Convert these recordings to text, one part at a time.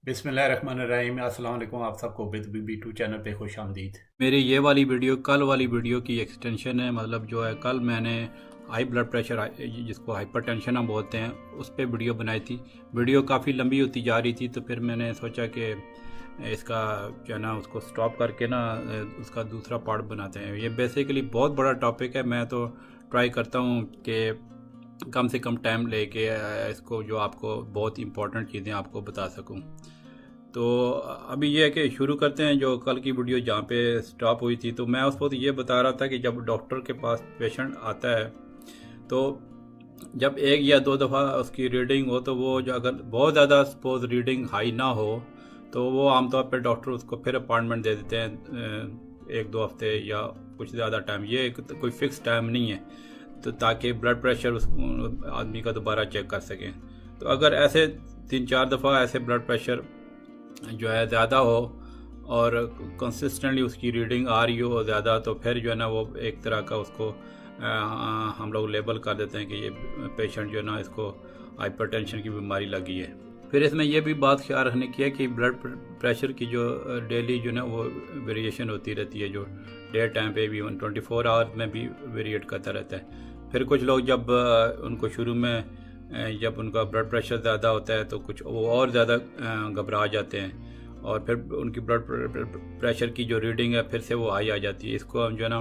बिस्मिल्लाहिर्रहमानिर्रहीम। अस्सलाम वालेकुम। आप सबको बिद B2 चैनल पे खुश आमदीद। मेरी ये वाली वीडियो कल वाली वीडियो की एक्सटेंशन है। मतलब जो है कल मैंने हाई ब्लड प्रेशर जिसको हाइपरटेंशन हम बोलते हैं उस पर वीडियो बनाई थी। वीडियो काफ़ी लंबी होती जा रही थी, तो फिर मैंने सोचा कि इसका जो है ना उसको स्टॉप करके ना उसका दूसरा पार्ट बनाते हैं। ये बेसिकली बहुत बड़ा टॉपिक है। मैं तो ट्राई करता हूँ कि कम से कम टाइम लेके इसको जो आपको बहुत इंपॉर्टेंट चीज़ें आपको बता सकूँ। तो अभी ये है कि शुरू करते हैं जो कल की वीडियो जहाँ पे स्टॉप हुई थी। तो मैं उस वक्त ये बता रहा था कि जब डॉक्टर के पास पेशेंट आता है तो जब एक या दो दफ़ा उसकी रीडिंग हो, तो वो जो अगर बहुत ज़्यादा सपोज रीडिंग हाई ना हो तो वो आमतौर पर डॉक्टर उसको फिर अपॉइंटमेंट दे देते हैं एक दो हफ्ते या कुछ ज़्यादा टाइम। ये कोई फ़िक्स टाइम नहीं है, तो ताकि ब्लड प्रेशर उस आदमी का दोबारा चेक कर सकें। तो अगर ऐसे 3-4 दफ़ा ऐसे ब्लड प्रेशर जो है ज़्यादा हो और कंसिस्टेंटली उसकी रीडिंग आ रही हो ज़्यादा, तो फिर जो है ना वो एक तरह का उसको हम लोग लेबल कर देते हैं कि ये पेशेंट जो है ना इसको हाइपरटेंशन की बीमारी लगी है। फिर इसमें यह भी बात ख्याल रखने की है कि ब्लड प्रेशर की जो डेली जो ना वो वेरिएशन होती रहती है, जो डे टाइम पे भी 24 आवर्स में भी वेरिएट करता रहता है। फिर कुछ लोग जब उनको शुरू में जब उनका ब्लड प्रेशर ज़्यादा होता है तो कुछ वो और ज़्यादा घबरा जाते हैं और फिर उनकी ब्लड प्रेशर की जो रीडिंग है फिर से वो हाई आ जाती है। इसको हम जो है ना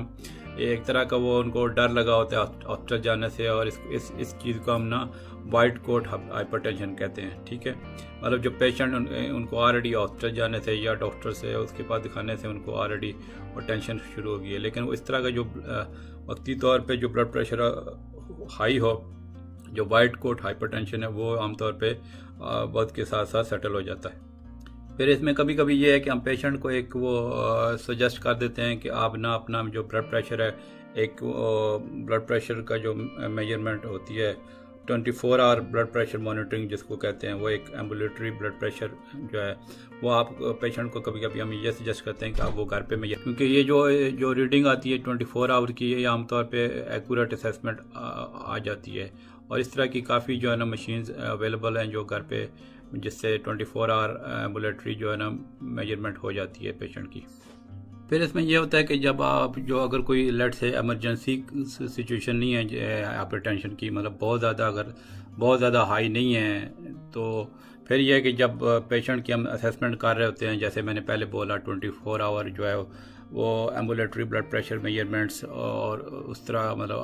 एक तरह का वो उनको डर लगा होता है हॉस्पिटल जाने से, और इस चीज़ को हम ना वाइट कोट हाइपरटेंशन कहते हैं। ठीक है, मतलब जो पेशेंट उनको ऑलरेडी हॉस्पिटल जाने से या डॉक्टर से उसके पास दिखाने से उनको ऑलरेडी वो टेंशन शुरू हो गई है। लेकिन इस तरह का जो वक्ती तौर पे जो ब्लड प्रेशर हाई हो, जो वाइट कोट हाइपरटेंशन है, वो आमतौर पे वक्त के साथ साथ सेटल हो जाता है। फिर इसमें कभी कभी ये है कि हम पेशेंट को एक वो सजेस्ट कर देते हैं कि आप ना अपना जो ब्लड प्रेशर है, एक ब्लड प्रेशर का जो मेजरमेंट होती है 24 आवर ब्लड प्रेशर मॉनिटरिंग जिसको कहते हैं, वो एक एम्बुलेटरी ब्लड प्रेशर जो है वो आप पेशेंट को कभी कभी हम ये सजेस्ट करते हैं कि आप वो घर पे मेजर, क्योंकि ये जो रीडिंग आती है 24 आवर की, ये आमतौर पे एक्यूरेट असेसमेंट आ जाती है। और इस तरह की काफ़ी जो है ना मशीन्स अवेलेबल हैं जो घर पे, जिससे 24 आवर एम्बुलेटरी जो है ना मेजरमेंट हो जाती है पेशेंट की। फिर इसमें यह होता है कि जब आप जो अगर कोई लेट से एमरजेंसी सिचुएशन नहीं है हाइपरटेंशन की, मतलब अगर बहुत ज़्यादा हाई नहीं है, तो फिर यह है कि जब पेशेंट की हम असेसमेंट कर रहे होते हैं, जैसे मैंने पहले बोला 24 आवर जो है वो एम्बुलेटरी ब्लड प्रेशर मेजरमेंट्स, और उस तरह मतलब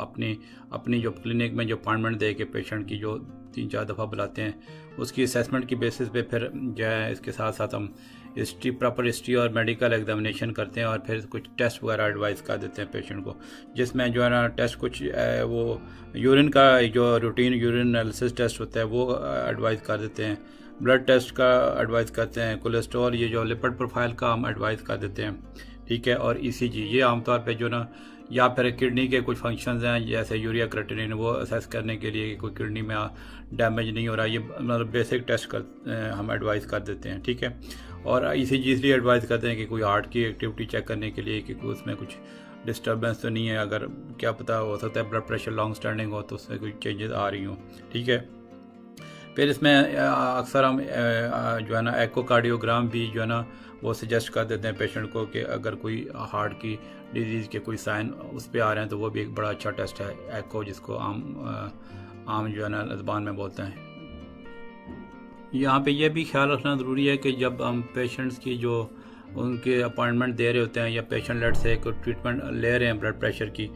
अपनी जो क्लिनिक में जो अपॉइंटमेंट दे के पेशेंट की जो 3-4 दफ़ा बुलाते हैं, उसकी असेसमेंट की बेसिस पे फिर जो है इसके साथ साथ हम प्रॉपर हिस्ट्री और मेडिकल एग्जामिनेशन करते हैं और फिर कुछ टेस्ट वगैरह एडवाइस कर देते हैं पेशेंट को, जिसमें जो है ना टेस्ट कुछ वो यूरिन का जो रूटीन यूरिन एनालिसिस टेस्ट होता है वो एडवाइस कर देते हैं, ब्लड टेस्ट का एडवाइस करते हैं, कोलेस्ट्रॉल ये जो लिपिड प्रोफाइल का हम एडवाइस कर देते हैं। ठीक है, और ECG ये आमतौर पे जो ना, या फिर किडनी के कुछ फंक्शंस हैं जैसे यूरिया क्रिएटिनिन, वो असेस करने के लिए कि कोई किडनी में डैमेज नहीं हो रहा, ये मतलब बेसिक टेस्ट हम एडवाइस कर देते हैं। ठीक है, और ECG इसलिए एडवाइस करते हैं कि कोई हार्ट की एक्टिविटी चेक करने के लिए कि उसमें कुछ डिस्टर्बेंस तो नहीं है, अगर क्या पता हो सकता है ब्लड प्रेशर लॉन्ग स्टैंडिंग हो तो उसमें कोई चेंजेस आ रही हों। ठीक है, फिर इसमें अक्सर हम जो है ना एकोकार्डियोग्राम भी जो है ना वो सजेस्ट कर देते हैं पेशेंट को कि अगर कोई हार्ट की डिजीज़ के कोई साइन उस पर आ रहे हैं तो वो भी एक बड़ा अच्छा टेस्ट है एको, जिसको आम जो है ना ज़बान में बोलते हैं। यहाँ पे ये भी ख्याल रखना ज़रूरी है कि जब हम पेशेंट्स की जो उनके अपॉइंटमेंट दे रहे होते हैं या पेशेंट लेट से कोई ट्रीटमेंट ले रहे हैं ब्लड प्रेशर की,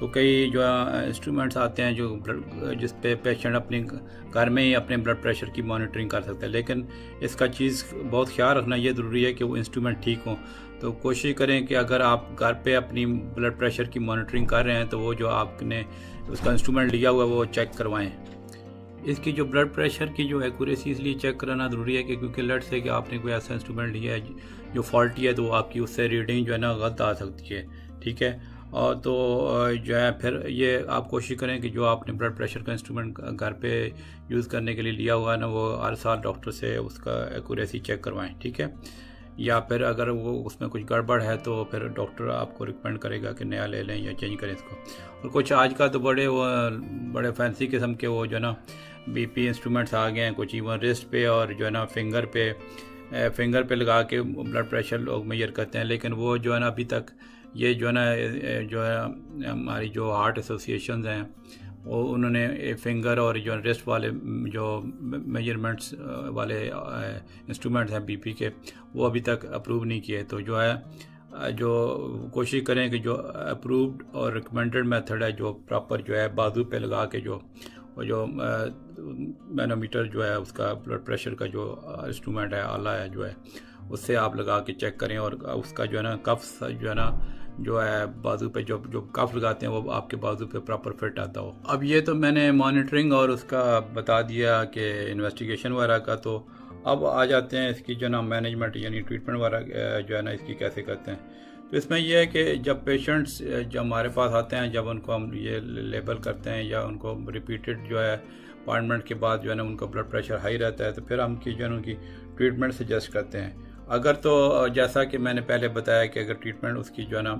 तो कई जो इंस्ट्रूमेंट्स आते हैं जो जिस पे पेशेंट अपने घर में ही अपने ब्लड प्रेशर की मॉनिटरिंग कर सकते हैं। लेकिन इसका चीज़ बहुत ख्याल रखना ये ज़रूरी है कि वो इंस्ट्रूमेंट ठीक हों। तो कोशिश करें कि अगर आप घर पे अपनी ब्लड प्रेशर की मॉनिटरिंग कर रहे हैं तो वो जो आपने उसका इंस्ट्रूमेंट लिया हुआ है वो चेक करवाएँ। इसकी जो ब्लड प्रेशर की जो एक्यूरेसी इसलिए चेक कराना ज़रूरी है कि क्योंकि लेट से कि आपने कोई ऐसा इंस्ट्रूमेंट लिया है जो फॉल्टी है, तो आपकी उससे रीडिंग जो है ना गलत आ सकती है। ठीक है, और तो जो है फिर ये आप कोशिश करें कि जो आपने ब्लड प्रेशर का इंस्ट्रूमेंट घर पे यूज़ करने के लिए लिया हुआ है ना, वो हर साल डॉक्टर से उसका एक्यूरेसी चेक करवाएं। ठीक है, या फिर अगर वो उसमें कुछ गड़बड़ है तो फिर डॉक्टर आपको रिकमेंड करेगा कि नया ले लें या चेंज करें इसको। और कुछ आज का तो बड़े फैंसी किस्म के वो जो है ना BP इंस्ट्रूमेंट्स आ गए हैं, कुछ इवन रिस्ट पे और जो है ना फिंगर पे फिंगर पे लगा के ब्लड प्रेशर लोग मेजर करते हैं, लेकिन वो जो है ना अभी तक ये जो है ना जो है हमारी जो हार्ट एसोसिएशंस हैं वो उन्होंने फिंगर और जो रिस्ट वाले जो मेजरमेंट्स वाले इंस्ट्रूमेंट्स हैं बीपी के, वो अभी तक अप्रूव नहीं किए। तो जो है जो कोशिश करें कि जो अप्रूव्ड और रिकमेंडेड मेथड है, जो प्रॉपर जो है बाजू पे लगा के जो मैनोमीटर जो है उसका ब्लड प्रेशर का जो इंस्ट्रूमेंट है आला है जो है, उससे आप लगा के चेक करें और उसका जो है ना कफ जो है ना जो है बाजू पे जो कफ लगाते हैं वो आपके बाजू पे प्रॉपर फिट आता हो। अब ये तो मैंने मॉनिटरिंग और उसका बता दिया कि इन्वेस्टिगेशन वगैरह का। तो अब आ जाते हैं इसकी जो ना मैनेजमेंट यानी ट्रीटमेंट वगैरह जो है ना इसकी कैसे करते हैं। तो इसमें यह है कि जब पेशेंट्स जब हमारे पास आते हैं, जब उनको हम ये लेबल करते हैं या उनको रिपीटेड जो है अपॉइंटमेंट के बाद जो है ना उनका ब्लड प्रेशर हाई रहता है, तो फिर हम जो है उनकी ट्रीटमेंट सजेस्ट करते हैं। अगर तो जैसा कि मैंने पहले बताया कि अगर ट्रीटमेंट उसकी जो है ना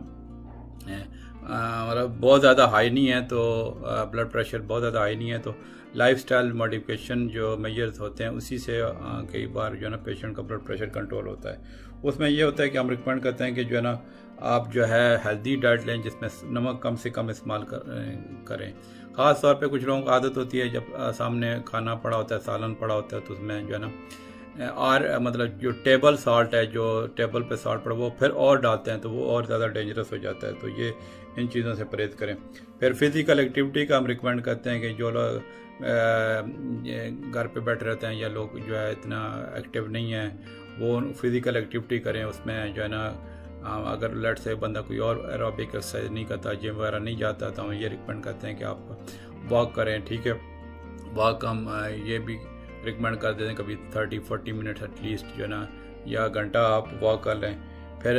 मतलब बहुत ज़्यादा हाई नहीं है, तो ब्लड प्रेशर बहुत ज़्यादा हाई नहीं है, तो लाइफस्टाइल मॉडिफिकेशन जो मेजर्स होते हैं उसी से कई बार जो है ना पेशेंट का ब्लड प्रेशर कंट्रोल होता है। उसमें ये होता है कि हम रिकमेंड करते हैं कि जो है ना आप जो है हेल्दी डाइट लें जिसमें नमक कम से कम इस्तेमाल करें। ख़ास तौर पे कुछ लोगों को आदत होती है जब सामने खाना पड़ा होता है, सालन पड़ा होता है, तो उसमें जो है ना और मतलब जो टेबल साल्ट है, जो टेबल पे साल्ट पड़ा वो फिर और डालते हैं, तो वो और ज़्यादा डेंजरस हो जाता है। तो ये इन चीज़ों से परहेज़ करें। फिर फिज़िकल एक्टिविटी का हम रिकमेंड करते हैं कि जो लोग घर पे बैठे रहते हैं या लोग जो है इतना एक्टिव नहीं है, वो फिज़िकल एक्टिविटी करें। उसमें जो है ना अगर लेट से बंदा कोई और एरोबिक एक्सरसाइज नहीं करता, जिम वगैरह नहीं जाता, तो हम ये रिकमेंड करते हैं कि आप वॉक करें। ठीक है, वॉक हम ये भी रिकमेंड कर देते हैं कभी 30-40 मिनट एटलीस्ट जो है ना, या घंटा आप वॉक कर लें। फिर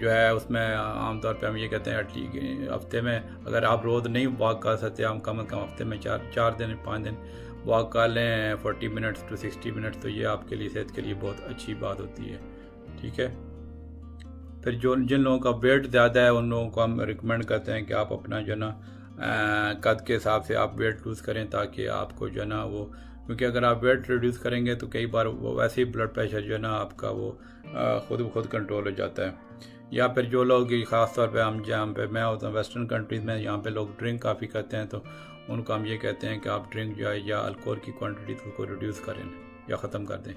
जो है उसमें आमतौर पे हम ये कहते हैं एटलीस्ट हफ्ते में अगर आप रोज़ नहीं वॉक कर सकते, हम कम से कम हफ्ते में 4 दिन 5 दिन वॉक कर लें 40 मिनट्स to 60 मिनट्स, तो ये आपके लिए सेहत के लिए बहुत अच्छी बात होती है। ठीक है, फिर जिन लोगों का वेट ज़्यादा है उन लोगों को हम रिकमेंड करते हैं कि आप अपना जो है ना कद के हिसाब से आप वेट लूज़ करें, ताकि आपको जो है ना वो, क्योंकि अगर आप वेट रिड्यूस करेंगे तो कई बार वो वैसे ही ब्लड प्रेशर जो है ना आपका वो खुद ब खुद कंट्रोल हो जाता है। या फिर जो लोग ख़ास तौर पे हम जहाँ पे मैं होता हूँ वेस्टर्न कंट्रीज़ में, यहाँ पे लोग ड्रिंक काफ़ी करते हैं, तो उनको हम ये कहते हैं कि आप ड्रिंक जो है या अल्कोहल की क्वांटिटी को रिड्यूस करें या ख़त्म कर दें।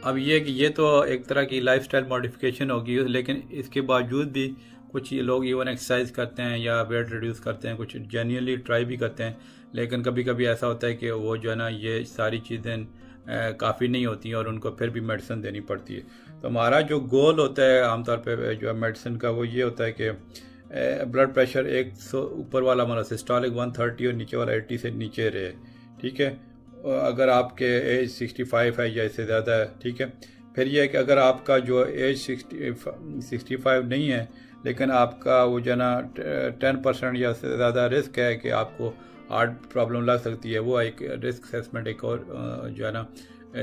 अब ये तो एक तरह की लाइफस्टाइल मॉडिफिकेशन होगी, लेकिन इसके बावजूद भी कुछ लोग इवन एक्सरसाइज करते हैं या वेट रिड्यूस करते हैं, कुछ जेन्युइनली ट्राई भी करते हैं, लेकिन कभी कभी ऐसा होता है कि वो जो है ना ये सारी चीज़ें काफ़ी नहीं होती हैं और उनको फिर भी मेडिसिन देनी पड़ती है। तो हमारा जो गोल होता है आमतौर पे जो है मेडिसिन का, वो ये होता है कि ब्लड प्रेशर 100 ऊपर वाला हमारा सिस्टोलिक 130 और नीचे वाला 80 से नीचे रहे। ठीक है, अगर आपके एज 65 है या इससे ज़्यादा है। ठीक है, फिर यह है कि अगर आपका जो एज 65 नहीं है, लेकिन आपका वो जो है ना 10% या से ज़्यादा रिस्क है कि आपको हार्ट प्रॉब्लम लग सकती है, वो एक रिस्क असेसमेंट एक और जो है ना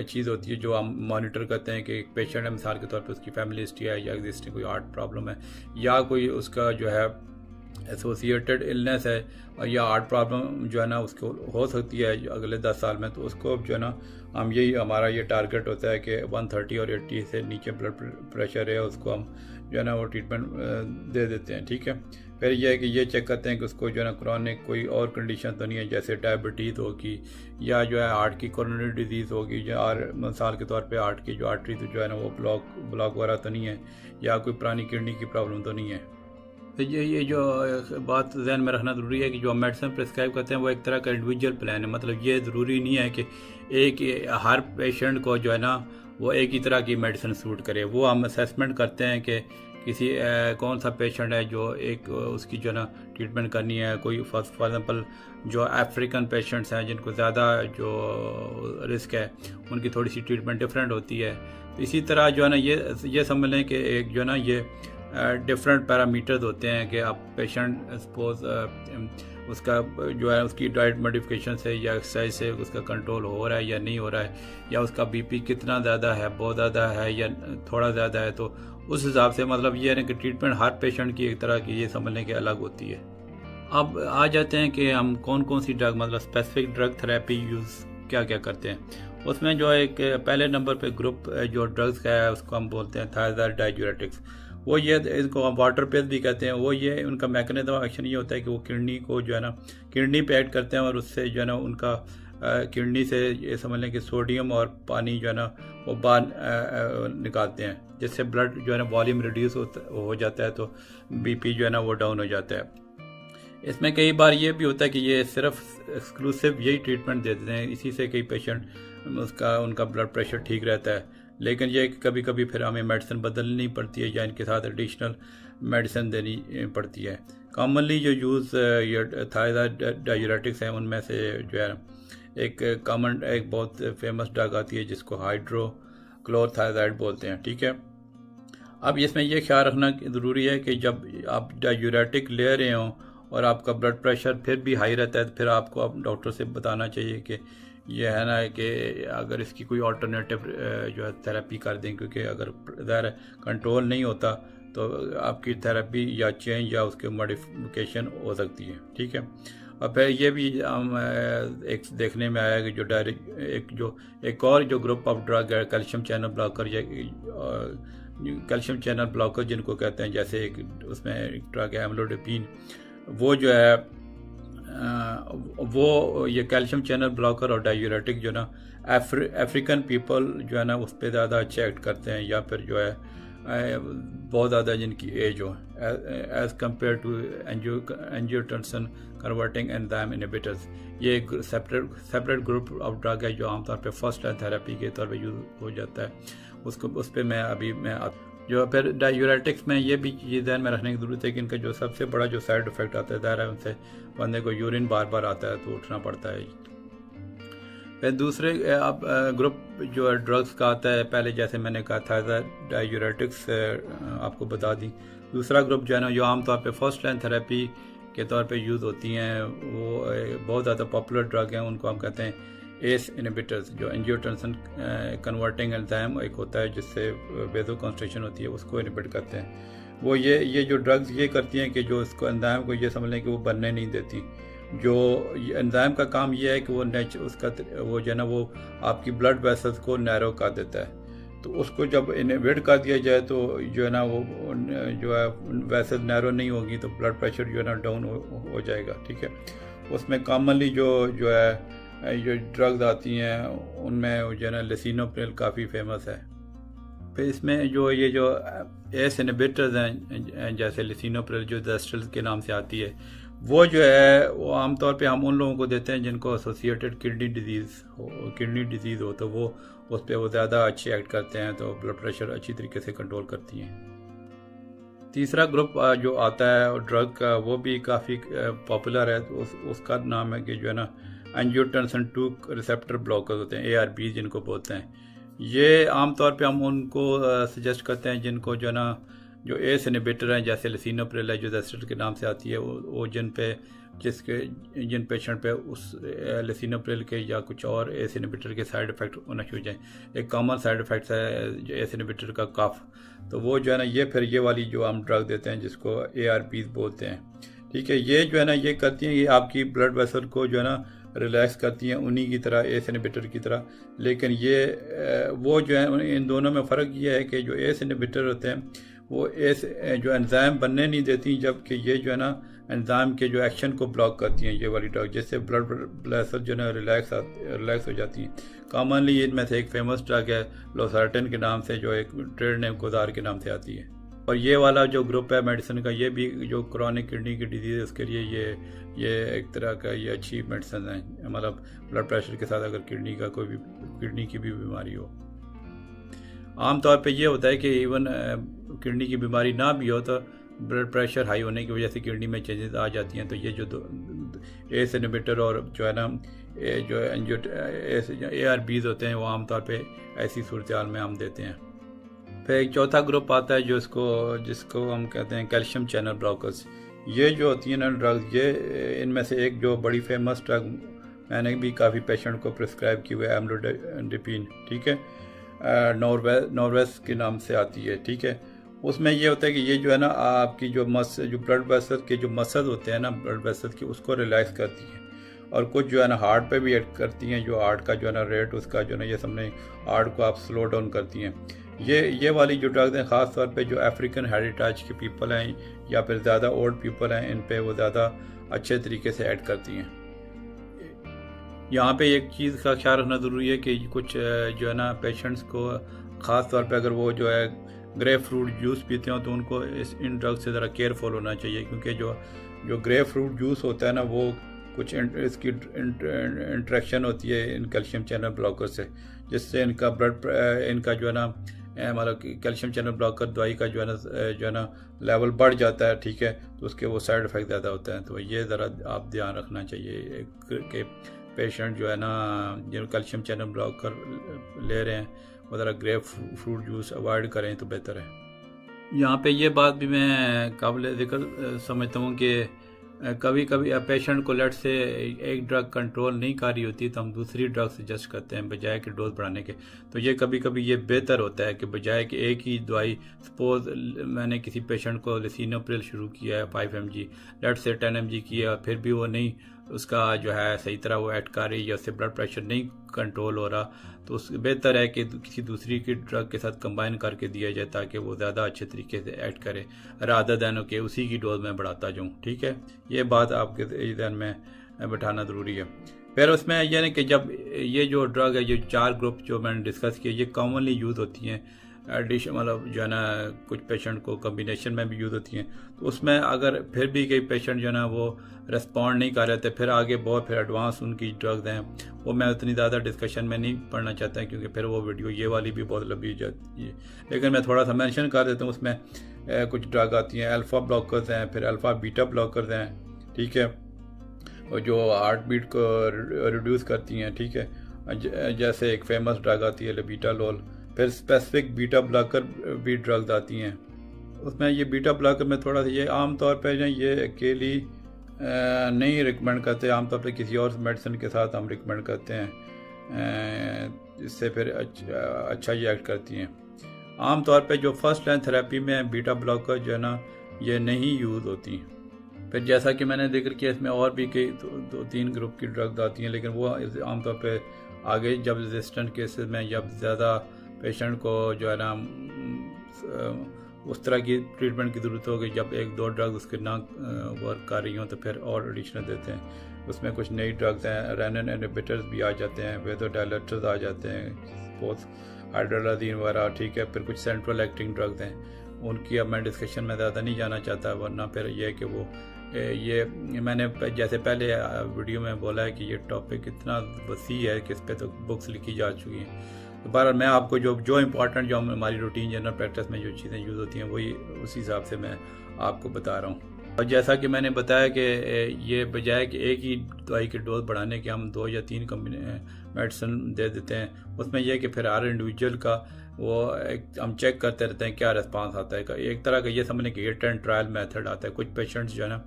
चीज़ होती है जो हम मॉनिटर करते हैं कि एक पेशेंट है, मिसाल के तौर पे उसकी फैमिली हिस्ट्री है या एग्जिस्टिंग कोई हार्ट प्रॉब्लम है या कोई उसका जो है एसोसिएटेड इलनेस है और या हार्ट प्रॉब्लम जो है ना उसको हो सकती है अगले 10 साल में, तो उसको जो है ना हम यही हमारा ये टारगेट होता है कि 130 और 80 से नीचे ब्लड प्रेशर है, उसको हम जो है ना वो ट्रीटमेंट दे देते हैं। ठीक है, फिर यह है कि ये चेक करते हैं कि उसको जो है ना क्रॉनिक कोई और कंडीशन तो नहीं है, जैसे डायबिटीज़ होगी या जो है हार्ट की कोरोनरी डिजीज़ होगी, या और मिसाल के तौर पे हार्ट की जो आर्टरी तो जो है ना वो ब्लॉक वगैरह तो नहीं है, या कोई पुरानी किडनी की प्रॉब्लम तो नहीं है। तो ये जो बात ध्यान में रखना ज़रूरी है कि जो हम मेडिसिन प्रिस्क्राइब करते हैं वो एक तरह का इंडिविजुअल प्लान है। मतलब ये ज़रूरी नहीं है कि हर पेशेंट को जो है ना वो एक ही तरह की मेडिसिन सूट करे। वो हम असेसमेंट करते हैं कि किसी कौन सा पेशेंट है जो एक उसकी जो है ना ट्रीटमेंट करनी है। कोई फॉर एग्जांपल जो अफ्रीकन पेशेंट्स हैं जिनको ज़्यादा जो रिस्क है, उनकी थोड़ी सी ट्रीटमेंट डिफरेंट होती है। तो इसी तरह जो है ना ये समझ लें कि एक जो है ना ये डिफरेंट पैरामीटर्स होते हैं कि आप पेशेंट सपोज उसका जो है उसकी डाइट मॉडिफिकेशन से या एक्सरसाइज से उसका कंट्रोल हो रहा है या नहीं हो रहा है, या उसका बीपी कितना ज़्यादा है, बहुत ज़्यादा है या थोड़ा ज़्यादा है, तो उस हिसाब से मतलब ये है कि ट्रीटमेंट हर पेशेंट की एक तरह की ये समझने के अलग होती है। अब आ जाते हैं कि हम कौन कौन सी ड्रग मतलब स्पेसिफिक ड्रग थेरेपी यूज़ क्या क्या करते हैं। उसमें जो एक पहले नंबर पे ग्रुप जो ड्रग्स का है उसको हम बोलते हैं थायराइड डाययूरेटिक्स। वो ये इसको हम वाटर पेज भी कहते हैं। वो ये उनका मैकेनिज्म ऑफ एक्शन ये होता है कि वो किडनी को जो है ना किडनी पे एक्ट करते हैं और उससे जो है ना उनका किडनी से ये समझ लें कि सोडियम और पानी जो है ना वो बाहर निकालते हैं, जिससे ब्लड जो है ना वॉल्यूम रिड्यूस हो जाता है, तो बीपी जो है ना वो डाउन हो जाता है। इसमें कई बार ये भी होता है कि ये सिर्फ एक्सक्लूसिव यही ट्रीटमेंट दे देते हैं, इसी से कई पेशेंट उनका ब्लड प्रेशर ठीक रहता है। लेकिन ये कभी कभी फिर हमें मेडिसिन बदलनी पड़ती है या इनके साथ एडिशनल मेडिसिन देनी पड़ती है। कॉमनली जो यूज़ ये थायराइड डाययूरेटिक्स हैं उनमें से जो है एक बहुत फेमस ड्रग आती है जिसको हाइड्रोक्लोरथायराइड बोलते हैं, ठीक है। अब इसमें यह ख्याल रखना ज़रूरी है कि जब आप डाययूरेटिक ले रहे हों और आपका ब्लड प्रेशर फिर भी हाई रहता है तो फिर आपको आप डॉक्टर से बताना चाहिए कि यह है ना कि अगर इसकी कोई ऑल्टरनेटिव जो है थेरेपी कर दें, क्योंकि अगर ज़ाहिर कंट्रोल नहीं होता तो आपकी थेरेपी या चेंज या उसके मॉडिफिकेशन हो सकती है, ठीक है। और फिर ये भी हम एक देखने में आया कि जो एक और जो ग्रुप ऑफ ड्रग है कैल्शियम चैनल ब्लॉकर या कैल्शियम चैनल ब्लॉकर जिनको कहते हैं, जैसे एक उसमें एक ड्रग है एम्लोडिपिन, वो जो है वो ये कैल्शियम चैनल ब्लॉकर और डाययूरेटिक जो ना अफ्रीकन पीपल जो है ना उस पर ज़्यादा अच्छे एक्ट करते हैं, या फिर जो है बहुत ज़्यादा जिनकी एज हो as compared to angiotensin converting enzyme inhibitors. ये एक सेपरेट ग्रुप ऑफ ड्रग है जो आमतौर पे फर्स्ट लाइन थेरेपी के तौर पे यूज़ हो जाता है। उस पर मैं जो फिर डाययूरेटिक्स में ये भी चीज़ ध्यान में रखने की ज़रूरत है कि इनका जो सबसे बड़ा जो साइड इफ़ेक्ट आता है ज़ाहिर है उनसे बंदे को यूरिन बार बार आता है तो उठना पड़ता है। फिर दूसरे आप ग्रुप जो ड्रग्स का आता है, पहले जैसे मैंने कहा था डाययूरेटिक्स आपको बता दी। दूसरा ग्रुप जो है ना जो आमतौर पे फर्स्ट लाइन थेरेपी के तौर पे यूज़ होती हैं, वो बहुत ज़्यादा पॉपुलर ड्रग हैं, उनको हम कहते हैं एस इनहिबिटर्स। जो एंजियोटेंसिन कन्वर्टिंग एंजाइम एक होता है जिससे वेजो कॉन्स्ट्रिक्शन होती है, उसको इनहिबिट करते हैं। वो ये जो ड्रग्स ये करती हैं कि जो इसको एंजाइम को ये समझ लें कि वो बनने नहीं देती। जो एंजाइम का काम ये है कि वो वो जो है ना वो आपकी ब्लड वेसल्स को नैरो कर देता है, तो उसको जब इनहिबिट कर दिया जाए तो जो है ना वो जो है वेसल नैरो नहीं होगी तो ब्लड प्रेशर जो है ना डाउन हो जाएगा, ठीक है। उसमें कॉमनली जो है जो ड्रग्स आती हैं उनमें जो है ना लिसिनोप्रिल काफ़ी फेमस है। फिर इसमें जो एस इनहिबिटर्स हैं जैसे लिसिनोप्रिल जो डेस्ट्रल के नाम से आती है, वो जो है वो आमतौर पे हम उन लोगों को देते हैं जिनको एसोसिएटेड किडनी डिजीज़ हो तो वो उस पर वो ज़्यादा अच्छे एक्ट करते हैं, तो ब्लड प्रेशर अच्छी तरीके से कंट्रोल करती हैं। तीसरा ग्रुप जो आता है ड्रग का वो भी काफ़ी पॉपुलर है, तो उसका नाम है कि जो है ना एंजियोटेंसिन 2 रिसेप्टर ब्लॉकर्स होते हैं, ARB जिनको बोलते हैं। ये आमतौर पे हम उनको सजेस्ट करते हैं जिनको जो है ना जो एस इनहिबिटर हैं जैसे लिसिनोप्रिल है जो डेस्ट्रल के नाम से आती है, वो जिन पेशेंट पे उस लिसिनोप्रिल के या कुछ और एस इनहिबिटर के साइड इफ़ेक्ट होना शुरू हो जाए। एक कॉमन साइड इफ़ेक्ट है जो एस इनहिबिटर का कफ, तो वो जो है ना ये वाली जो हम ड्रग देते हैं जिसको ARBs बोलते हैं, ठीक है। ये जो है ना ये करती हैं, ये आपकी ब्लड वेसल को जो है ना रिलैक्स करती हैं उन्हीं की तरह, एस इनहिबिटर की तरह। लेकिन ये वो जो है इन दोनों में फ़र्क ये है कि जो एस इनहिबिटर होते हैं वो जो एंजाइम बनने नहीं देती, जबकि ये जो है ना एंजाइम के जो एक्शन को ब्लॉक करती हैं ये वाली ड्रग, जिससे ब्लड वेसल जो है रिलैक्स हो जाती हैं। कॉमनली इनमें से एक फेमस ड्रग है लोसार्टेन के नाम से, जो एक ट्रेड नेम कोदार के नाम से आती है। और ये वाला जो ग्रुप है मेडिसिन का, ये भी जो क्रॉनिक किडनी की डिजीज़ है उसके लिए ये एक तरह का ये अच्छी मेडिसिन है। मतलब ब्लड प्रेशर के साथ अगर किडनी की भी बीमारी हो, आमतौर पे ये होता है कि इवन किडनी की बीमारी ना भी हो तो ब्लड प्रेशर हाई होने की वजह से किडनी में चेंजेस आ जाती हैं। तो ये जो एस इनहिबिटर और जो है ना जो ARBs होते हैं वो आमतौर पे ऐसी सूरत हाल में हम देते हैं। फिर एक चौथा ग्रुप आता है जिसको हम कहते हैं कैल्शियम चैनल ब्लॉकर्स। ये जो होती हैं ना ड्रग्स, ये इनमें से एक जो बड़ी फेमस ड्रग मैंने भी काफ़ी पेशेंट को प्रिस्क्राइब की हुई है एम्लोडिपिन, ठीक है, नॉर्वेस के नाम से आती है, ठीक है। उसमें ये होता है कि ये जो है ना आपकी जो ब्लड वेसल के जो मसल होते हैं ना ब्लड वेसल के, उसको रिलैक्स करती है और कुछ जो है ना हार्ट पे भी एक्ट करती हैं, जो हार्ट का जो है ना रेट उसका जो है ना ये समझे हार्ट को आप स्लो डाउन करती हैं। ये वाली जो ड्रग्स हैं ख़ास तौर पे जो अफ्रीकन हेरिटेज के पीपल हैं या फिर ज़्यादा ओल्ड पीपल हैं, इन पे वो ज़्यादा अच्छे तरीके से ऐड करती हैं। यहाँ पे एक चीज़ का ख्याल रखना ज़रूरी है कि कुछ जो है ना पेशेंट्स को ख़ास तौर पे अगर वो जो है ग्रेप फ्रूट जूस पीते हो तो उनको इन ड्रग्स से ज़रा केयरफुल होना चाहिए, क्योंकि जो ग्रेप फ्रूट जूस होता है ना वो कुछ इसकी इंट्रैक्शन होती है इन कैल्शियम चैनल ब्लॉकर से, जिससे इनका इनका जो है ना मतलब कैल्शियम चैनल ब्लॉकर दवाई का जो है ना लेवल बढ़ जाता है, ठीक है, तो उसके वो साइड इफ़ेक्ट ज़्यादा होते हैं। तो ये ज़रा आप ध्यान रखना चाहिए कि पेशेंट जो है ना जो कैल्शियम चैनल ब्लॉकर ले रहे हैं वो ज़रा ग्रेप फ्रूट जूस अवॉइड करें तो बेहतर है। यहाँ पे ये बात भी मैं काबिल ज़िक्र समझता हूँ कि कभी कभी पेशेंट को लेट से एक ड्रग कंट्रोल नहीं कर रही होती तो हम दूसरी ड्रग सजेस्ट करते हैं बजाय कि डोज बढ़ाने के। तो ये कभी कभी ये बेहतर होता है कि बजाय कि एक ही दवाई, सपोज मैंने किसी पेशेंट को लिसिनोप्रिल शुरू किया है 5 mg, लेट से 10 mg किया, फिर भी वो नहीं उसका जो है सही तरह वो ऐड कर रही या उससे ब्लड प्रेशर नहीं कंट्रोल हो रहा, तो उस बेहतर है कि किसी दूसरी की ड्रग के साथ कंबाइन करके दिया जाए ताकि वो ज़्यादा अच्छे तरीके से ऐड करे, रादर दैन के उसी की डोज में बढ़ाता जाऊँ। ठीक है, ये बात आपके ध्यान में बैठाना ज़रूरी है। फिर उसमें यह नहीं कि जब ये जो ड्रग है, ये 4 ग्रुप जो मैंने डिस्कस किए, ये कॉमनली यूज़ होती हैं एडिशन, मतलब जो है ना कुछ पेशेंट को कम्बिनेशन में भी यूज़ होती हैं, तो उसमें अगर फिर भी कई पेशेंट जो है ना वो रिस्पॉन्ड नहीं कर रहे थे, फिर आगे बहुत फिर एडवांस उनकी ड्रग्स हैं, वो मैं उतनी ज़्यादा डिस्कशन में नहीं पढ़ना चाहता क्योंकि फिर वो वीडियो ये वाली भी बहुत लंबी हो जाती है। लेकिन मैं थोड़ा सा मेंशन कर देता हूँ, उसमें कुछ ड्रग आती हैं, अल्फ़ा ब्लॉकर्स हैं, फिर अल्फ़ा बीटा ब्लॉकर्स हैं, ठीक है, और जो हार्ट बीट को रिड्यूस करती हैं, ठीक है, जैसे एक फेमस ड्रग आती है लेबीटालोल। फिर स्पेसिफिक बीटा ब्लॉकर भी ड्रग्स आती हैं, उसमें ये बीटा ब्लॉकर में थोड़ा सा ये आम तौर पे जो ये अकेली नहीं रिकमेंड करते, आमतौर पे किसी और मेडिसिन के साथ हम रिकमेंड करते हैं, इससे फिर अच्छा ये एक्ट करती हैं। आम तौर पे जो फर्स्ट लाइन थेरेपी में बीटा ब्लॉकर जो है ना ये नहीं यूज़ होती। फिर जैसा कि मैंने जिक्र किया इसमें और भी कई 2-3 ग्रुप की ड्रग्स आती हैं, लेकिन वो आमतौर पे आगे जब रेजिस्टेंट केसेस में जब ज़्यादा पेशेंट को जो है ना उस तरह की ट्रीटमेंट की ज़रूरत होगी, जब 1-2 ड्रग्स उसके ना वर्क कर रही हों तो फिर और एडिशनल देते हैं। उसमें कुछ नई ड्रग्स हैं, रेनिन इनहिबिटर्स भी आ जाते हैं, वेज़ोडायलेटर्स आ जाते हैं, सपोज हाइड्रोलाजीन वगैरह, ठीक है, फिर कुछ सेंट्रल एक्टिंग ड्रग्स हैं, उनकी अब मैं डिस्कशन में ज़्यादा नहीं जाना चाहता, वरना फिर यह है कि वो ये मैंने जैसे पहले वीडियो में बोला है कि ये टॉपिक इतना वसी है कि इस पर तो बुक्स लिखी जा चुकी हैं। तो बहरहाल मैं आपको जो इम्पोर्टेंट जो हमारी रूटीन जनरल प्रैक्टिस में जो चीज़ें यूज़ होती हैं वही उसी हिसाब से मैं आपको बता रहा हूँ। और जैसा कि मैंने बताया कि ये बजाय कि एक ही दवाई की डोज बढ़ाने के हम 2 या 3 मेडिसिन दे देते हैं, उसमें यह कि फिर हर इंडिविजुअल का वो हम चेक करते रहते हैं क्या रिस्पांस आता है। एक तरह का ये समझने कि हिट एंड ट्रायल मेथड आता है। कुछ पेशेंट्स जो है ना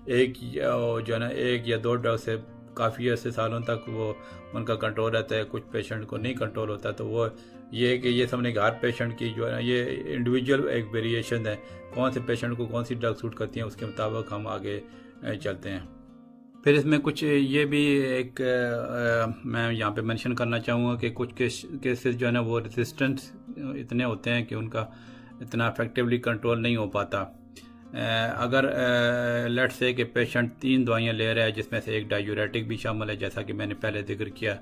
एक या 2 ड्रग से काफ़ी ऐसे सालों तक वो उनका कंट्रोल रहता है, कुछ पेशेंट को नहीं कंट्रोल होता। तो वो ये कि ये समझने कि हर पेशेंट की जो है ना ये इंडिविजुअल एक वेरिएशन है, कौन से पेशेंट को कौन सी ड्रग सूट करती हैं उसके मुताबिक हम आगे चलते हैं। फिर इसमें कुछ ये भी एक मैं यहाँ पे मेंशन करना चाहूँगा कि कुछ केसेस जो है ना वो रेजिस्टेंस इतने होते हैं कि उनका इतना इफेक्टिवली कंट्रोल नहीं हो पाता। अगर लेट्स से कि पेशेंट 3 दवाइयाँ ले रहा है जिसमें से एक डायूरेटिक भी शामिल है, जैसा कि मैंने पहले जिक्र किया,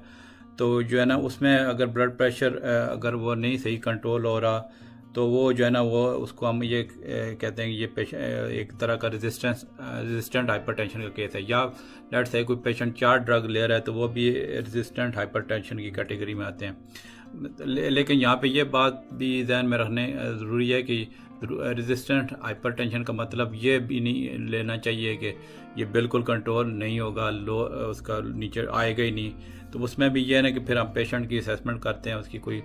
तो जो है ना उसमें अगर ब्लड प्रेशर अगर वो नहीं सही कंट्रोल हो रहा तो वो जो है ना वो उसको हम ये कहते हैं कि ये पेशेंट एक तरह का रेजिस्टेंट हाइपरटेंशन का केस है। या लेट्स से कोई पेशेंट 4 ड्रग ले रहा है तो वो भी रेजिस्टेंट हाइपरटेंशन की कैटेगरी में आते हैं। लेकिन यहाँ पे ये बात भी ध्यान में रखने ज़रूरी है कि रेजिस्टेंट हाइपरटेंशन का मतलब ये भी नहीं लेना चाहिए कि ये बिल्कुल कंट्रोल नहीं होगा, लो उसका नीचे आएगा ही नहीं। तो उसमें भी ये है ना कि फिर हम पेशेंट की असेसमेंट करते हैं, उसकी कोई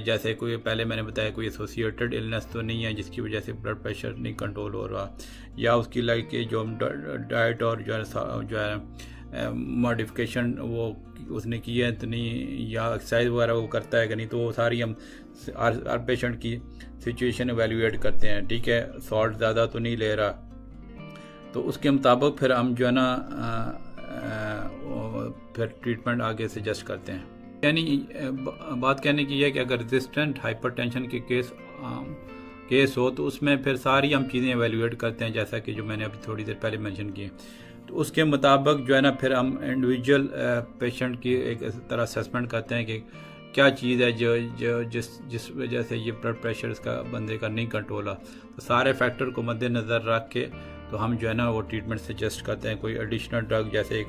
जैसे कोई पहले मैंने बताया कोई एसोसिएटेड इलनेस तो नहीं है जिसकी वजह से ब्लड प्रेशर नहीं कंट्रोल हो रहा, या उसकी लाइक जो डाइट और जो है मॉडिफिकेशन वो उसने की है इतनी, या एक्सरसाइज वगैरह वो करता है कि नहीं। तो वो सारी हम हर पेशेंट की सिचुएशन एवेल्यूएट करते हैं, ठीक है, सॉल्ट ज़्यादा तो नहीं ले रहा, तो उसके मुताबिक फिर हम जो है ना फिर ट्रीटमेंट आगे सजेस्ट करते हैं। यानी बात कहने की है कि अगर रेजिस्टेंट हाइपरटेंशन के केस हो तो उसमें फिर सारी हम चीज़ें एवेल्यूएट करते हैं, जैसा कि जो मैंने अभी थोड़ी देर पहले मेंशन किए। तो उसके मुताबिक जो है ना फिर हम इंडिविजुअल पेशेंट की एक तरह असेसमेंट करते हैं कि क्या चीज़ है जो जिस वजह से ये ब्लड प्रेशर इसका बंदे का नहीं कंट्रोल हो। तो सारे फैक्टर को मद्देनज़र रख के तो हम जो है ना वो ट्रीटमेंट सजेस्ट करते हैं। कोई एडिशनल ड्रग जैसे एक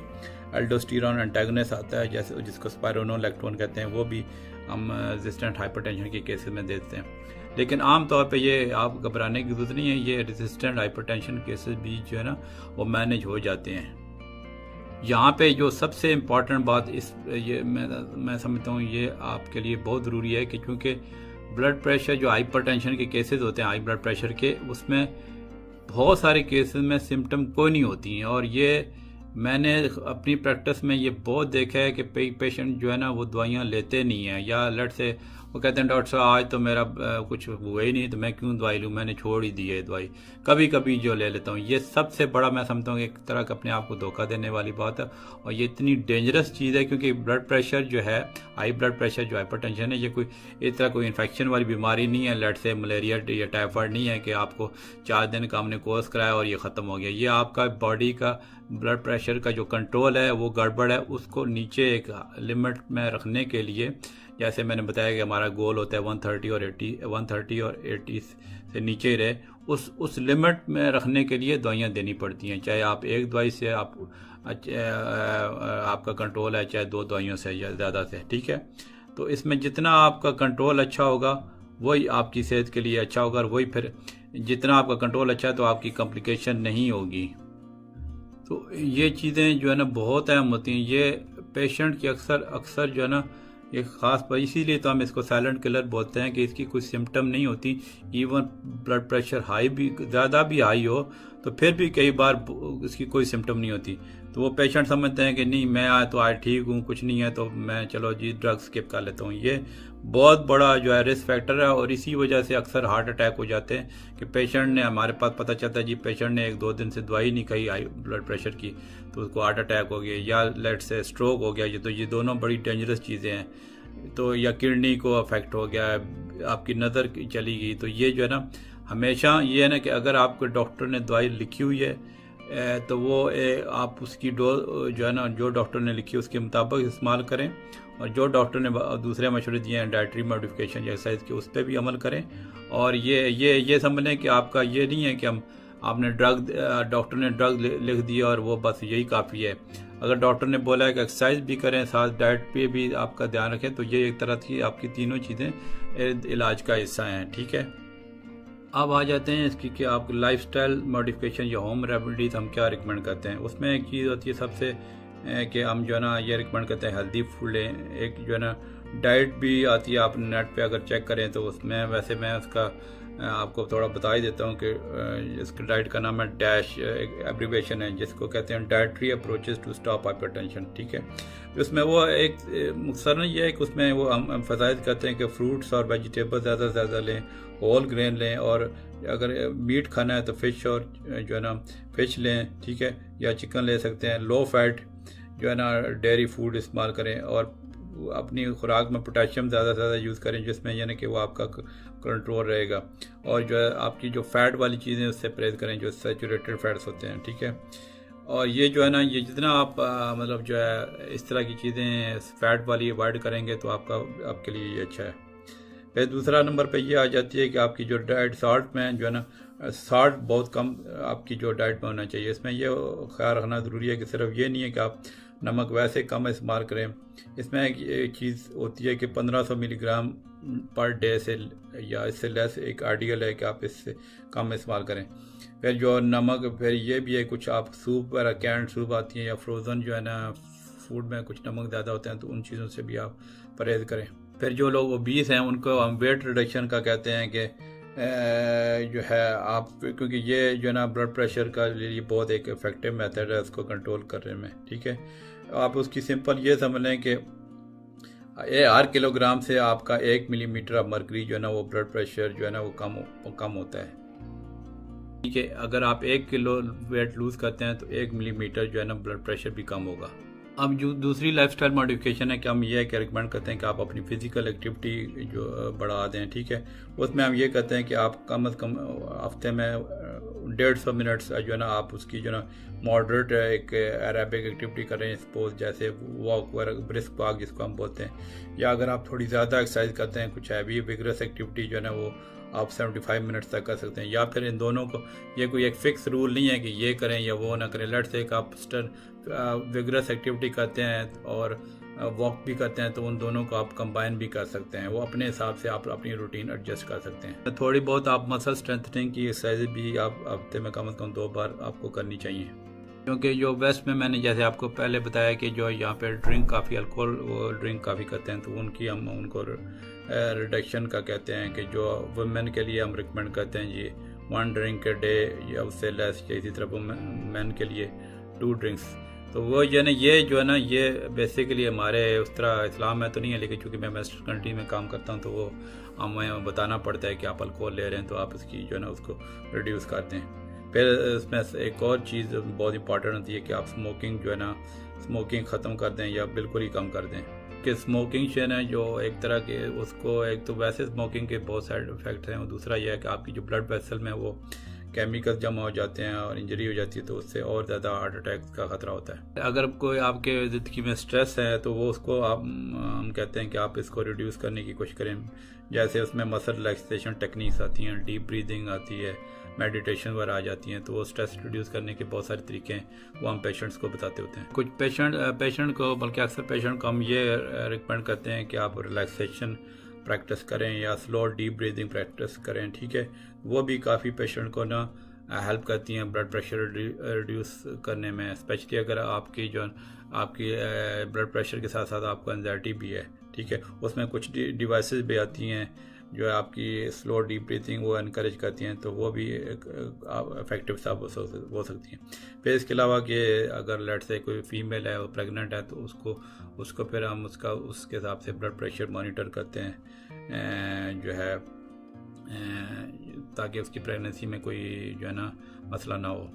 एल्डोस्टेरोन एंटागोनिस्ट आता है जैसे जिसको स्पाइरोनोलैक्टोन कहते हैं, वो भी हम रेजिस्टेंट हाइपरटेंशन के केसेस में देते हैं। लेकिन आम तौर पे ये आप घबराने की ज़रूरत नहीं है, ये रेजिस्टेंट हाइपरटेंशन केसेस भी जो है ना वो मैनेज हो जाते हैं। यहाँ पे जो सबसे इम्पॉर्टेंट बात ये मैं समझता हूँ ये आपके लिए बहुत ज़रूरी है कि क्योंकि ब्लड प्रेशर जो हाइपरटेंशन के केसेस होते हैं हाई ब्लड प्रेशर के, उसमें बहुत सारे केसेस में सिम्टम कोई नहीं होती हैं। और ये मैंने अपनी प्रैक्टिस में ये बहुत देखा है कि पेशेंट जो है ना वो दवाइयाँ लेते नहीं हैं, या लट से वो कहते हैं डॉक्टर साहब आज तो मेरा कुछ हुआ ही नहीं तो मैं क्यों दवाई लूँ, मैंने छोड़ ही दी है दवाई, कभी कभी जो ले लेता हूँ। ये सबसे बड़ा मैं समझता हूँ एक तरह का अपने आप को धोखा देने वाली बात है, और ये इतनी डेंजरस चीज़ है क्योंकि ब्लड प्रेशर जो है हाई ब्लड प्रेशर जो हाइपरटेंशन है ये कोई इस तरह कोई इन्फेक्शन वाली बीमारी नहीं है, लट से मलेरिया या टाइफाइड नहीं है कि आपको 4 दिन का हमने कोर्स कराया और ये ख़त्म हो गया। ये आपका बॉडी का ब्लड प्रेशर का जो कंट्रोल है वो गड़बड़ है, उसको नीचे एक लिमिट में रखने के लिए जैसे मैंने बताया कि हमारा गोल होता है 130 और 80 से नीचे ही रहे, उस लिमिट में रखने के लिए दवाइयाँ देनी पड़ती हैं। चाहे आप एक दवाई से आपका कंट्रोल है, चाहे 2 दवाइयों से या ज़्यादा से, ठीक है। तो इसमें जितना आपका कंट्रोल अच्छा होगा वही आपकी सेहत के लिए अच्छा होगा, और वही फिर जितना आपका कंट्रोल अच्छा है तो आपकी कॉम्प्लिकेशन नहीं होगी। तो ये चीज़ें जो है ना बहुत अहम होती हैं। ये पेशेंट की अक्सर जो है ना ये ख़ास पर इसीलिए तो हम इसको साइलेंट किलर बोलते हैं कि इसकी कोई सिम्टम नहीं होती। इवन ब्लड प्रेशर हाई भी ज़्यादा भी हाई हो तो फिर भी कई बार इसकी कोई सिम्टम नहीं होती। तो वो पेशेंट समझते हैं कि नहीं मैं आज ठीक हूँ, कुछ नहीं है, तो मैं चलो जी ड्रग स्किप कर लेता हूँ। ये बहुत बड़ा जो है रिस्क फैक्टर है, और इसी वजह से अक्सर हार्ट अटैक हो जाते हैं कि पेशेंट ने हमारे पास पता चलता है जी पेशेंट ने 1-2 दिन से दवाई नहीं खाई हाई ब्लड प्रेशर की तो उसको हार्ट अटैक हो गया, या लेट से स्ट्रोक हो गया। ये दोनों बड़ी डेंजरस चीज़ें हैं। तो या किडनी को अफेक्ट हो गया, आपकी नज़र चली गई। तो ये जो है ना हमेशा ये है ना कि अगर आपको डॉक्टर ने दवाई लिखी हुई है तो वो आप उसकी डोज जो है ना जो डॉक्टर ने लिखी है उसके मुताबिक इस्तेमाल करें, और जो डॉक्टर ने दूसरे मशवरे दिए हैं डाइटरी मॉडिफिकेशन एक्सरसाइज के उस पर भी अमल करें। और ये समझ लें कि आपका ये नहीं है कि आपने डॉक्टर ने ड्रग लिख दिया और वो बस यही काफ़ी है। अगर डॉक्टर ने बोला है कि एक्सरसाइज भी करें साथ डाइट पे भी आपका ध्यान रखें, तो ये एक तरह की आपकी तीनों चीज़ें इलाज का हिस्सा हैं, ठीक है। अब आ जाते हैं इसकी कि आप लाइफस्टाइल मॉडिफिकेशन या होम रेमेडीज हम क्या रिकमेंड करते हैं। उसमें एक चीज़ होती है सबसे कि हम जो है ना ये रिकमेंड करते हैं हेल्दी फूड लें। एक जो है ना डाइट भी आती है, आप नेट पे अगर चेक करें तो उसमें वैसे मैं उसका आपको थोड़ा बता ही देता हूँ कि इसके डाइट का नाम है डैश, एक एब्रीवेशन है जिसको कहते हैं dietary approaches to stop hypertension, ठीक है। उसमें वो एक मुख्तसरन ये है कि उसमें वो हम एम्फसाइज करते हैं कि फ्रूट्स और वेजिटेबल ज़्यादा से ज़्यादा लें, होल ग्रेन लें, और अगर मीट खाना है तो फ़िश और जो है ना फ़िश लें, ठीक है, या चिकन ले सकते हैं। लो फैट जो है ना डेयरी फूड इस्तेमाल करें, और अपनी खुराक में पोटेशियम ज़्यादा से ज़्यादा यूज़ करें जिसमें यानी कि वो आपका कंट्रोल रहेगा। और जो है आपकी जो फ़ैट वाली चीज़ें उससे परहेज़ करें जो सैचुरेटेड फैट्स होते हैं, ठीक है। और ये जो है ना ये जितना आप मतलब जो है इस तरह की चीज़ें फ़ैट वाली अवॉइड करेंगे तो आपके लिए ये अच्छा है। फिर दूसरा नंबर पे ये आ जाती है कि आपकी जो डाइट साल्ट में जो है ना साल्ट बहुत कम आपकी जो डाइट में होना चाहिए। इसमें ये ख्याल रखना ज़रूरी है कि सिर्फ ये नहीं है कि आप नमक वैसे कम इस्तेमाल करें। इसमें एक चीज़ होती है कि 1500 मिलीग्राम पर डे से या इससे लेस एक आइडियल है कि आप इससे कम इस्तेमाल करें। फिर जो नमक, फिर ये भी है कुछ आप सूप वगैरह कैंड सूप आती है या फ्रोज़न जो है ना फूड में कुछ नमक ज़्यादा होते हैं तो उन चीज़ों से भी आप परहेज़ करें। फिर जो लोग ओबीस हैं उनको हम वेट रिडक्शन का कहते हैं कि जो है आप, क्योंकि ये जो है ना ब्लड प्रेशर का लिए बहुत एक इफेक्टिव मेथड है उसको कंट्रोल करने में, ठीक है। आप उसकी सिंपल ये समझ लें कि हर किलोग्राम से आपका 1 मिलीमीटर ऑफ मर्करी जो है ना वो ब्लड प्रेशर जो है ना वो कम होता है। ठीक है, अगर आप 1 किलो वेट लूज़ करते हैं तो 1 मिलीमीटर जो है ना ब्लड प्रेशर भी कम होगा। अब जो दूसरी लाइफस्टाइल मॉडिफिकेशन है कि हम ये रिकमेंड करते हैं कि आप अपनी फिजिकल एक्टिविटी जो बढ़ा दें। ठीक है, उसमें हम ये कहते हैं कि आप कम अज़ कम हफ्ते में 150 मिनट्स जो है ना आप उसकी जो ना मॉडरेट एक एरोबिक एक्टिविटी करें, सपोज जैसे वॉक वगैरह, ब्रिस्क वॉक जिसको हम बोलते हैं, या अगर आप थोड़ी ज़्यादा एक्सरसाइज करते हैं, कुछ हैवी विगरस एक्टिविटी जो है ना वो आप 75 मिनट्स तक कर सकते हैं। या फिर इन दोनों को, ये कोई एक फ़िक्स रूल नहीं है कि ये करें या वो ना करें। लेट्स से आप विगरस एक्टिविटी करते हैं और वॉक भी करते हैं तो उन दोनों को आप कंबाइन भी कर सकते हैं। वो अपने हिसाब से आप अपनी रूटीन एडजस्ट कर सकते हैं। थोड़ी बहुत आप मसल स्ट्रेंथनिंग की एक्सरसाइज भी आप हफ्ते में कम से कम 2 बार आपको करनी चाहिए। क्योंकि जो वेस्ट में मैंने जैसे आपको पहले बताया कि जो यहाँ पे ड्रिंक काफ़ी अल्कोहल वो ड्रिंक काफ़ी करते हैं, तो उनकी हम उनको रिडक्शन का कहते हैं कि जो वुमेन के लिए हम रिकमेंड करते हैं जी 1 ड्रिंक ए डे या उससे लेस, या इसी तरह मेन के लिए 2 ड्रिंक्स। तो वो जो है ना ये बेसिकली हमारे उस तरह इस्लाम में तो नहीं है, लेकिन चूँकि मैं वेस्टर्न कंट्री में काम करता हूँ तो वो हमें बताना पड़ता है कि आप अल्कोहल ले रहे हैं तो आप उसकी जो है ना उसको रिड्यूस करते हैं। फिर इसमें एक और चीज़ बहुत इंपॉर्टेंट होती है कि आप स्मोकिंग जो है ना स्मोकिंग ख़त्म कर दें या बिल्कुल ही कम कर दें। कि स्मोकिंग जो है ना जो एक तरह के उसको, एक तो वैसे स्मोकिंग के बहुत साइड इफ़ेक्ट्स हैं और दूसरा यह है कि आपकी जो ब्लड वेसल में वो केमिकल जमा हो जाते हैं और इंजरी हो जाती है, तो उससे और ज़्यादा हार्ट अटैक का ख़तरा होता है। अगर कोई आपके ज़िंदगी में स्ट्रेस है तो वो उसको हम कहते हैं कि आप इसको रिड्यूस करने की कोशिश करें। जैसे उसमें मसल रिलैक्सेशन टेक्निक्स आती हैं, डीप ब्रीदिंग आती है, मेडिटेशन वगैरह आ जाती हैं। तो वो स्ट्रेस रिड्यूस करने के बहुत सारे तरीके हैं, वो हम पेशेंट्स को बताते होते हैं। कुछ पेशेंट को, बल्कि अक्सर पेशेंट को हम ये रिकमेंड करते हैं कि आप रिलैक्सेशन प्रैक्टिस करें या स्लो डीप ब्रीदिंग प्रैक्टिस करें। ठीक है, वो भी काफ़ी पेशेंट को ना हेल्प करती हैं ब्लड प्रेशर रिड्यूस करने में, स्पेशली अगर आपकी ब्लड प्रेशर के साथ साथ आपको एंजाइटी भी है। ठीक है, उसमें कुछ डिवाइसेस भी आती हैं जो है आपकी स्लो डीप ब्रीथिंग वो इनकरेज करती हैं, तो वो भी इफेक्टिव साबित हो सकती हैं। फिर इसके अलावा कि अगर लेट से कोई फीमेल है वो प्रेग्नेंट है तो उसको फिर हम उसके हिसाब से ब्लड प्रेशर मॉनिटर करते हैं जो है ताकि उसकी प्रेगनेंसी में कोई जो है ना मसला ना हो।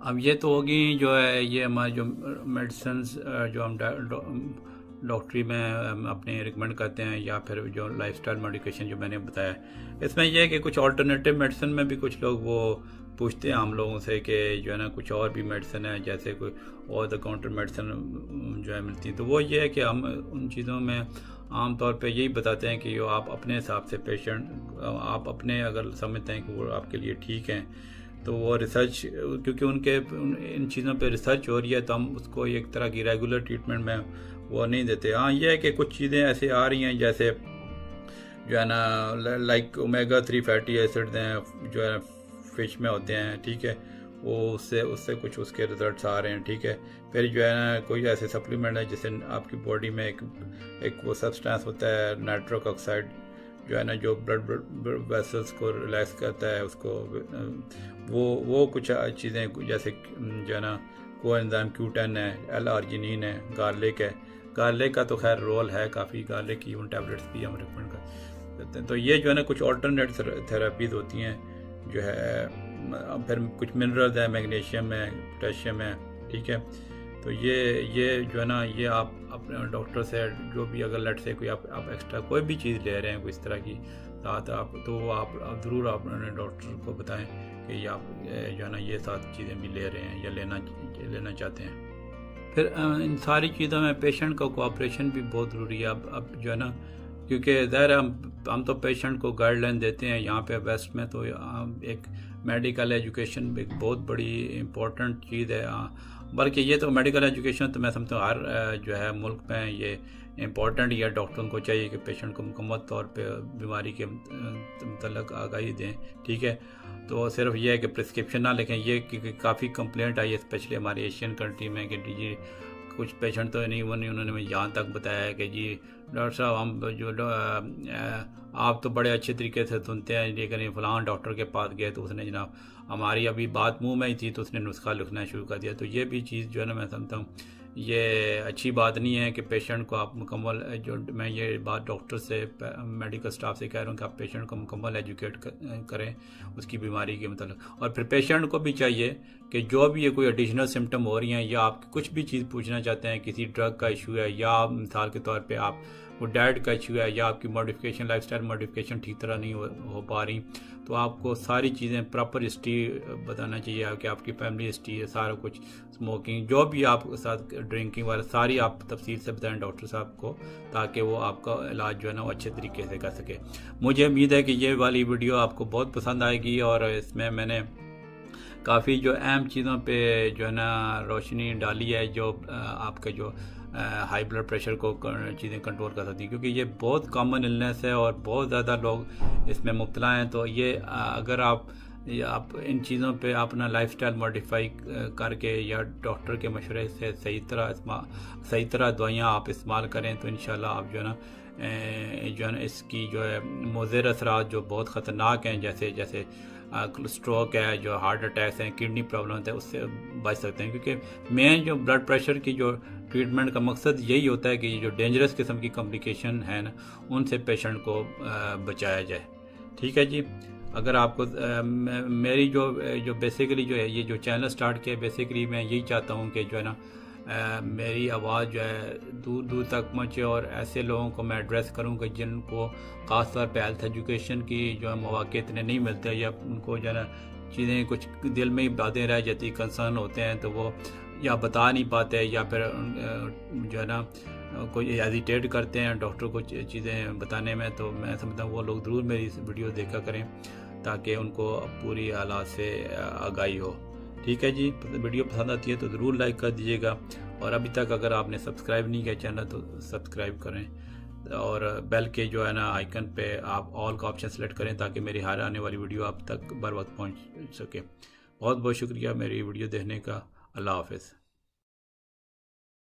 अब ये तो होगी जो है ये हमारे जो मेडिसिन जो हम डॉक्टरी में हम अपने रिकमेंड करते हैं, या फिर जो लाइफस्टाइल मॉडिफिकेशन जो मैंने बताया। इसमें यह है कि कुछ ऑल्टरनेटिव मेडिसिन में भी कुछ लोग वो पूछते हैं हम लोगों से कि जो है ना कुछ और भी मेडिसिन है, जैसे कोई ओवर द काउंटर मेडिसिन जो है मिलती है। तो वो ये है कि हम उन चीज़ों में आम तौर पे यही बताते हैं कि आप अपने हिसाब से आप अपने अगर समझते हैं कि वो आपके लिए ठीक हैं तो वो रिसर्च, क्योंकि इन चीज़ों पे रिसर्च हो रही है तो हम उसको एक तरह की रेगुलर ट्रीटमेंट में वो नहीं देते। हाँ, ये है कि कुछ चीज़ें ऐसे आ रही हैं जैसे जो है ना लाइक ओमेगा 3 फैटी एसिड हैं जो है फिश में होते हैं। ठीक है, वो उससे कुछ उसके रिजल्ट्स आ रहे हैं। ठीक है, फिर जो है ना कोई ऐसे सप्लीमेंट है जिससे आपकी बॉडी में एक वो सब्सटेंस होता है नाइट्रिक ऑक्साइड जो है ना जो ब्लड वेसल्स को रिलैक्स करता है, उसको वो कुछ चीज़ें जैसे जो है ना कोएंजाइम Q10 है, L-आर्जिनिन है, गार्लिक है। गार्लिक का तो खैर रोल है काफ़ी, गार्लिक की उन टैबलेट्स भी हम रिकमेंड करते हैं। तो ये जो है ना कुछ ऑल्टरनेट थेरेपीज होती हैं जो है, फिर कुछ मिनरल्स है, मैग्नीशियम है, पोटेशियम है। ठीक है, तो ये जो है ना ये आप अपने डॉक्टर से जो भी अगर लेट से कोई आप एक्स्ट्रा कोई भी चीज़ ले रहे हैं कोई इस तरह की साथ आप ज़रूर आप अपने डॉक्टर को बताएं कि आप जो है ना ये साथ चीज़ें भी ले रहे हैं या लेना चाहते हैं। फिर इन सारी चीज़ों में पेशेंट का कोऑपरेशन भी बहुत ज़रूरी है। अब जो है ना क्योंकि ज़ाहिर हम तो पेशेंट को गाइडलाइन देते हैं यहाँ पे वेस्ट में, तो एक मेडिकल एजुकेशन एक बहुत बड़ी इम्पोर्टेंट चीज़ है। बल्कि ये तो मेडिकल एजुकेशन तो मैं समझता हूँ हर जो है मुल्क में ये इम्पोर्टेंट ही है। डॉक्टरों को चाहिए कि पेशेंट को मुकम्मल तौर पे बीमारी के मतलब आगाही दें। ठीक है, तो सिर्फ ये है कि प्रिस्क्रिप्शन ना लिखें। ये क्योंकि काफ़ी कंप्लेंट आई है स्पेशली हमारे एशियन कंट्री में कि जी कुछ पेशेंट तो नहीं उन्होंने मुझे यहाँ तक बताया है कि जी डॉक्टर साहब हम आप तो बड़े अच्छे तरीके से सुनते हैं, लेकिन फ़लाँ डॉक्टर के पास गए तो उसने जनाब हमारी अभी बात मुंह में ही थी तो उसने नुस्खा लिखना शुरू कर दिया। तो ये भी चीज़ जो है ना मैं समझता हूँ ये अच्छी बात नहीं है कि पेशेंट को आप मुकम्मल, जो मैं ये बात डॉक्टर से, मेडिकल स्टाफ से कह रहा हूँ कि आप पेशेंट को मुकम्मल एजुकेट करें उसकी बीमारी के मतलब। और फिर पेशेंट को भी चाहिए कि जो भी ये कोई एडिशनल सिम्टम हो रही हैं या आप कुछ भी चीज़ पूछना चाहते हैं, किसी ड्रग का इशू है या मिसाल के तौर पे आप वो डाइट का इशू है या आपकी मॉडिफिकेशन, लाइफस्टाइल मॉडिफिकेशन ठीक तरह नहीं हो पा रही, तो आपको सारी चीज़ें प्रॉपर हिस्ट्री बताना चाहिए कि आपकी फैमिली हिस्ट्री है, सारा कुछ, स्मोकिंग, जो भी आप साथ ड्रिंकिंग वाला सारी आप तफसील से बताएं डॉक्टर साहब को, ताकि वो आपका इलाज जो है ना वो अच्छे तरीके से कर सके। मुझे उम्मीद है कि ये वाली वीडियो आपको बहुत पसंद आएगी और इसमें मैंने काफ़ी जो अहम चीज़ों पे जो है ना रोशनी डाली है, जो आपके जो हाई ब्लड प्रेशर को चीज़ें कंट्रोल कर सकती है, क्योंकि ये बहुत कॉमन इलनेस है और बहुत ज़्यादा लोग इसमें मुब्तला हैं। तो ये अगर आप इन चीज़ों पे अपना लाइफस्टाइल मॉडिफाई करके या डॉक्टर के मशवरे से सही तरह दवाइयाँ आप इस्तेमाल करें तो इंशाल्लाह आप जो है ना इसकी जो है मुज़र असरात जो बहुत ख़तरनाक हैं, जैसे स्ट्रोक है, जो हार्ट अटैक्स हैं, किडनी प्रॉब्लम है, उससे बच सकते हैं। क्योंकि मेन जो ब्लड प्रेशर की जो ट्रीटमेंट का मकसद यही होता है कि ये जो डेंजरस किस्म की कॉम्प्लिकेशन है ना उनसे पेशेंट को बचाया जाए। ठीक है जी। अगर आपको मेरी जो बेसिकली जो है ये जो चैनल स्टार्ट किया, बेसिकली मैं यही चाहता हूँ कि जो है ना मेरी आवाज़ जो है दूर दूर तक पहुँचे और ऐसे लोगों को मैं एड्रेस करूँ कि जिनको ख़ास तौर पे हेल्थ एजुकेशन की जो है मौके इतने नहीं मिलते, या उनको जो है ना चीज़ें कुछ दिल में ही बातें रह जाती, कंसर्न होते हैं तो वो या बता नहीं पाते या फिर जो है ना कोई हेजिटेट करते हैं डॉक्टर को चीज़ें बताने में। तो मैं समझता हूँ वो लोग ज़रूर मेरी इस वीडियो देखा करें ताकि उनको पूरी हालात से आगाही हो। ठीक है जी। वीडियो पसंद आती है तो ज़रूर लाइक कर दीजिएगा और अभी तक अगर आपने सब्सक्राइब नहीं किया चैनल तो सब्सक्राइब करें और बेल के जो है ना आइकन पे आप ऑल का ऑप्शन सेलेक्ट करें ताकि मेरी हर आने वाली वीडियो आप तक बर वक्त पहुँच सके। बहुत बहुत शुक्रिया मेरी वीडियो देखने का। अल्लाह हाफ़िज़।